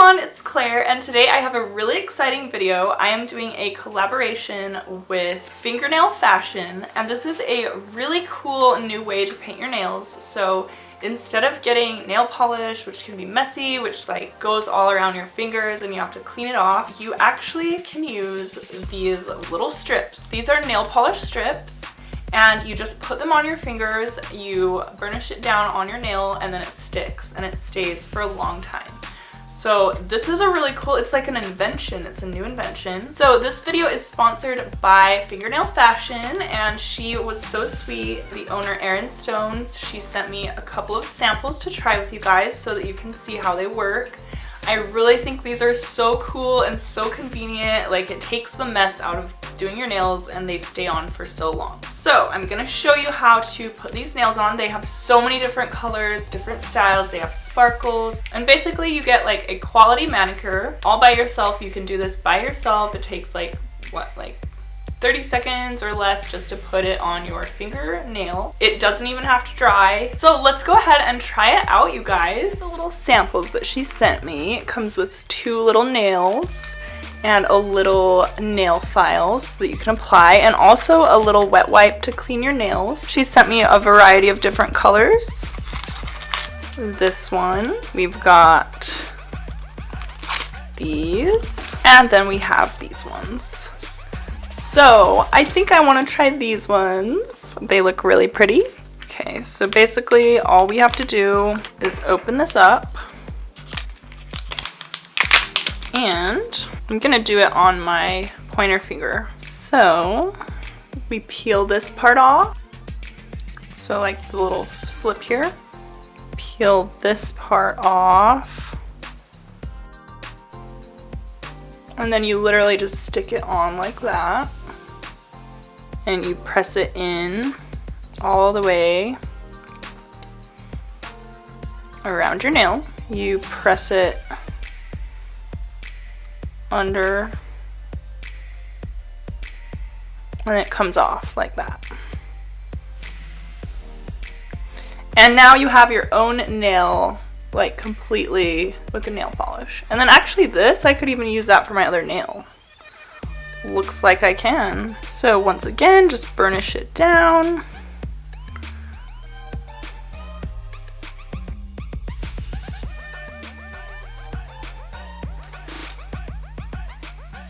everyone, it's Claire, and today I have a really exciting video. I am doing a collaboration with Fingernail Fashion, and this is a really cool new way to paint your nails. So instead of getting nail polish, which can be messy, which like goes all around your fingers and you have to clean it off, you actually can use these little strips. These are nail polish strips, and you just put them on your fingers, you burnish it down on your nail, and then it sticks and it stays for a long time. So this is a really cool, it's like an invention, it's a new invention. So this video is sponsored by Fingernail Fashion, and she was so sweet. The owner, Erin Stones, she sent me a couple of samples to try with you guys so that you can see how they work. I really think these are so cool and so convenient. Like, it takes the mess out of doing your nails and they stay on for so long. So I'm gonna show you how to put these nails on. They have so many different colors, different styles, they have sparkles, and basically you get like a quality manicure all by yourself. You can do this by yourself. It takes like, what, like 30 seconds or less just to put it on your fingernail. It doesn't even have to dry. So let's go ahead and try it out, you guys. The little samples that she sent me, it comes with 2 little nails and a little nail file so that you can apply, and also a little wet wipe to clean your nails. She sent me a variety of different colors. This one, we've got these, and then we have these ones. So I think I want to try these ones. They look really pretty. Okay, so basically all we have to do is open this up, and I'm gonna do it on my pointer finger. So we peel this part off. So like the little slip here. Peel this part off. And then you literally just stick it on like that. And you press it in all the way around your nail. You press it under, and it comes off like that. And now you have your own nail, like completely with the nail polish. And then actually this, I could even use that for my other nail. Looks like I can. So once again, just burnish it down.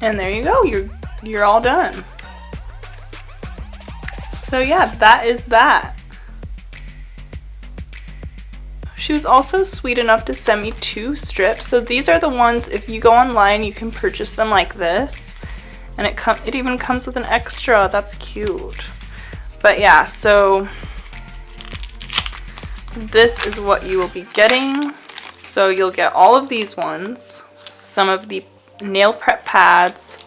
And there you go, you're all done. So yeah, that is that. She was also sweet enough to send me 2 strips. So these are the ones, if you go online, you can purchase them like this. And it even comes with an extra. That's cute. But yeah, so this is what you will be getting. So you'll get all of these ones, some of the nail prep pads,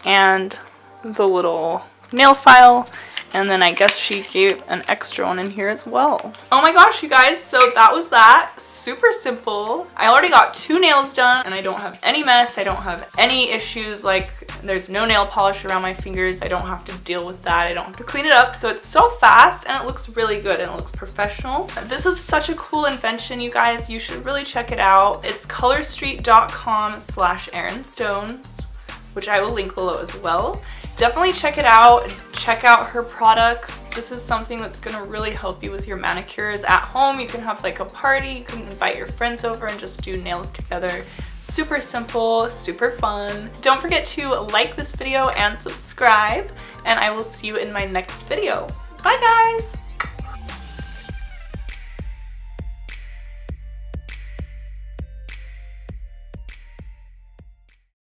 and the little nail file, and then I guess she gave an extra one in here as well. Oh my gosh, you guys, so that was that. Super simple. I already got 2 nails done and I don't have any mess. I don't have any issues, like there's no nail polish around my fingers. I don't have to deal with that. I don't have to clean it up. So it's so fast and it looks really good and it looks professional. This is such a cool invention, you guys. You should really check it out. It's colorstreet.com/erinstones, which I will link below as well. Definitely check it out. Check out her products. This is something that's gonna really help you with your manicures at home. You can have like a party, you can invite your friends over and just do nails together. Super simple, super fun. Don't forget to like this video and subscribe, and I will see you in my next video. Bye guys!